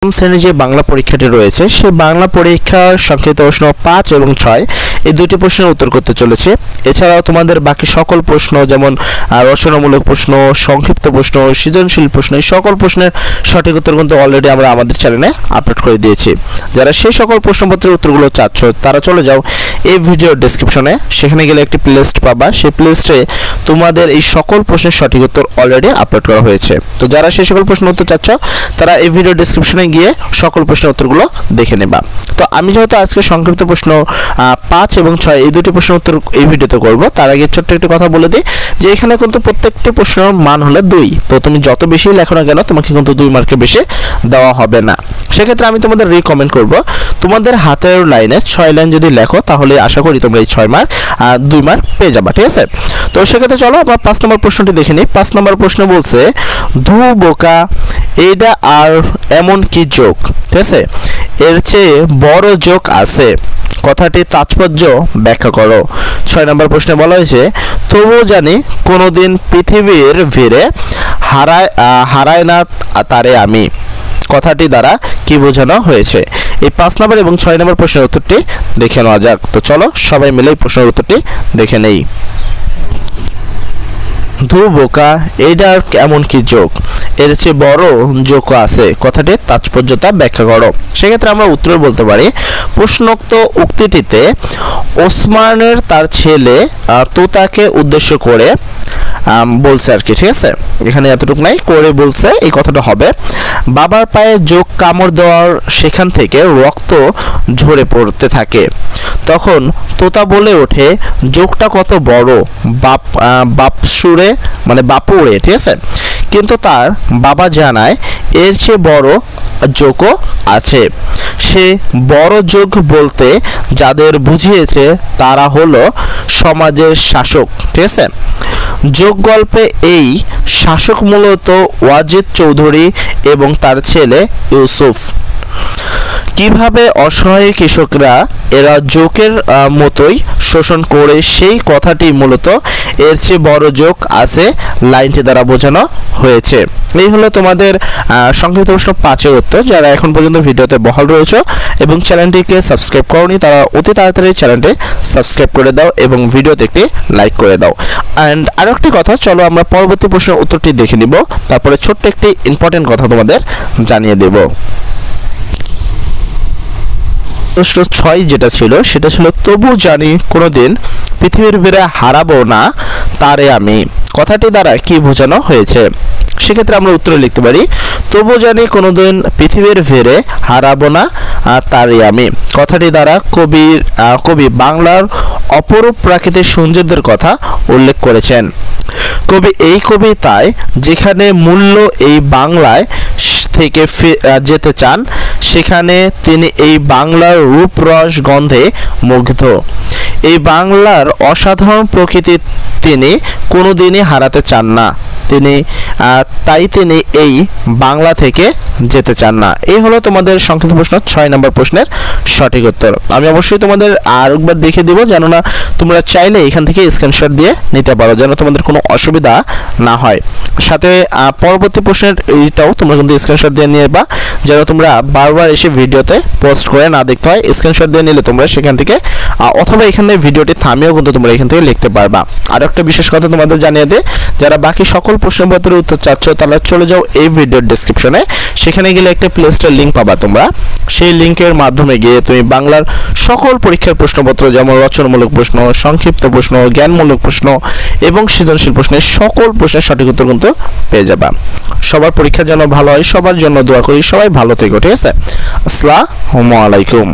শ্রেণীর যে বাংলা পরীক্ষাটি রয়েছে সেই বাংলা পরীক্ষার সংক্ষিপ্ত প্রশ্ন 5 এবং 6 এই দুটি প্রশ্নের উত্তর করতে চলেছে। এছাড়াও তোমাদের বাকি সকল প্রশ্ন যেমন রচনামূলক প্রশ্ন, সংক্ষিপ্ত প্রশ্ন, সৃজনশীল প্রশ্ন, এই সকল প্রশ্নের সঠিক উত্তর কিন্তু অলরেডি আমরা আমাদের চ্যানেলে আপলোড করে দিয়েছি। যারা সেই সকল প্রশ্নপত্রের উত্তরগুলো চাচ্ছ তারা চলে যাও এই ভিডিওর ডেসক্রিপশনে, সেখানে গেলে একটি প্লেলিস্ট পাবা। সেই প্লেলিস্টে তোমাদের এই সকল প্রশ্নের সঠিক উত্তর অলরেডি আপলোড করা হয়েছে। তো যারা সেই সকল প্রশ্নের উত্তর চাচ্ছ তারা এই ভিডিও ডেসক্রিপশনে গিয়ে সকল প্রশ্নের উত্তরগুলো দেখে নেবা। তো আমি যেহেতু আজকে সংক্ষিপ্ত প্রশ্ন 5 এবং 6 এই দুটি প্রশ্নের উত্তর এই ভিডিওতে করব, তার আগে ছোট্ট একটি কথা বলে দিই যে এখানে কিন্তু প্রত্যেকটি প্রশ্নের মান হলো 2। তো তুমি যত বেশি লেখো না কেন তোমাকে কিন্তু 2 মার্কের বেশি দেওয়া হবে না। সেক্ষেত্রে আমি তোমাদের রিকমেন্ড করব তোমাদের হাতের লাইনে 6 লাইন যদি লেখো তাহলে আশা করি তোমরা এই 6 মার্ক 2 মার্ক পেয়ে যাবা, ঠিক আছে? তো সেক্ষেত্রে চলো আমরা 5 নম্বর প্রশ্নটি দেখে নিই। 5 নম্বর প্রশ্ন বলছে ধু বোকা এইটা আর এমন কি যোগ, ঠিক আছে? এর চেয়ে বড় যোগ আছে, কথাটির তাৎপর্য ব্যাখ্যা করো। 6 নম্বর প্রশ্নে বলা হয়েছে তবুও জানি কোনোদিন পৃথিবীর ভিড়ে হারায় না তারে আমি, কথাটি দ্বারা কি বোঝানো হয়েছে? এই 5 নম্বর এবং 6 নম্বর প্রশ্নের উত্তরটি দেখে নেওয়া যাক। তো চলো সবাই মিলে এই প্রশ্নের উত্তরটি দেখে নেই। ধু বোকা এইটার এমন কি যোগ, এর চেয়ে বড় যোগ আছে, কথাটির তাৎপর্যতা ব্যাখ্যা করো। সেক্ষেত্রে আমরা উত্তর বলতে পারি প্রশ্নোক্ত উক্তিটিতে ওসমানের তার ছেলে তোতাকে উদ্দেশ্য করে বলছে আর কি, ঠিক আছে? এখানে এতটুকু নাই, করে বলছে এই কথাটা হবে বাবার পায়ে যোগ কামড় দেওয়ার সেখান থেকে রক্ত ঝরে পড়তে থাকে। তখন তোতা বলে ওঠে যোগটা কত বড় বাপসুরে মানে বাপুরে, ঠিক আছে? কিন্তু তার বাবা জানায় এর চেয়ে বড় যোগও আছে। সে বড় যোগ বলতে যাদের বুঝিয়েছে তারা হলো সমাজের শাসক, ঠিক আছে? যোগ গল্পে এই শাসক মূলত ওয়াজিদ চৌধুরী এবং তার ছেলে ইউসুফ। কিভাবে অসহায় কৃষকরা এরা যোগের মতোই শোষণ করে, সেই কথাটি মূলত এর চেয়ে বড় যোগ আছে লাইনটি দ্বারা বোঝানো হয়েছে। এই হলো তোমাদের সংক্ষিপ্ত প্রশ্ন 5-এর উত্তর। যারা এখন পর্যন্ত ভিডিওতে বহাল রয়েছে এবং চ্যানেলটিকে সাবস্ক্রাইব করোনি তারা অতি তাড়াতাড়ি চ্যানেলটি সাবস্ক্রাইব করে দাও এবং ভিডিওতে একটি লাইক করে দাও। অ্যান্ড আরও একটি কথা, চলো আমরা পরবর্তী প্রশ্নের উত্তরটি দেখে নিব, তারপরে ছোট্ট একটি ইম্পর্টেন্ট কথা তোমাদের জানিয়ে দেব। প্রশ্ন 6 যেটা ছিল সেটা ছিল তবু জানি কোনোদিন পৃথিবীর ভিড়ে হারাবো না তারে আমি, কথাটি দ্বারা কি বোঝানো হয়েছে? সেক্ষেত্রে আমরা উত্তরে লিখতে পারি তবু জানি কোনোদিন পৃথিবীর ভিড়ে হারাবো না তারে আমি, কথাটি দ্বারা কবি বাংলার অপরূপ প্রাকৃতিক সৌন্দর্যের কথা উল্লেখ করেছেন। কবি এই কবিতায় যেখানে মূল্য এই বাংলায় থেকে যেতে চান সেখানে তিনি এই বাংলার রূপরস গন্ধে মুগ্ধ। এই বাংলার অসাধারণ প্রকৃতি তিনি কোনোদিনই হারাতে চান না, তাই তিনি এই বাংলা থেকে যেতে চান না। এই হলো তোমাদের সংক্ষিপ্ত প্রশ্ন 6 নম্বর প্রশ্নের সঠিক উত্তর। আমি অবশ্যই তোমাদের আরেকবার দেখে দিব, যেন না তোমরা চাইলে এখান থেকে স্ক্রিনশট দিয়ে নিতে পারো, যেন তোমাদের কোনো অসুবিধা না হয়। সাথে পরবর্তী প্রশ্নের এইটাও তোমরা কিন্তু স্ক্রিনশট দিয়ে নিবা, যেন তোমরা বারবার এসে ভিডিওতে পোস্ট করে না দেখতে হয়। স্ক্রিনশট দিয়ে নিলে তোমরা সেখান থেকে অথবা এখানে ভিডিওটি থামিয়েও কিন্তু তোমরা এখান থেকে লিখতে পারবা। আর একটা বিশেষ কথা তোমাদের জানিয়ে দে, যারা বাকি সকল প্রশ্নপত্রের উত্তর চাচ্ছ তাহলে চলে যাও এই ভিডিওর ডেসক্রিপশনে, সেখানে গেলে একটা প্লেলিস্টের লিঙ্ক পাবা তোমরা। সেই লিঙ্কের মাধ্যমে গিয়ে তুমি বাংলার সকল পরীক্ষার প্রশ্নপত্র যেমন রচনামূলক প্রশ্ন, সংক্ষিপ্ত প্রশ্ন, জ্ঞানমূলক প্রশ্ন এবং সৃজনশীল প্রশ্নের সকল প্রশ্নের সঠিক উত্তর কিন্তু পেয়ে যাবা। সবার পরীক্ষা যেন ভালো হয়, সবার জন্য দোয়া করি। সবাই ভালো থেকো, ঠিক আছে? আসসালামু আলাইকুম।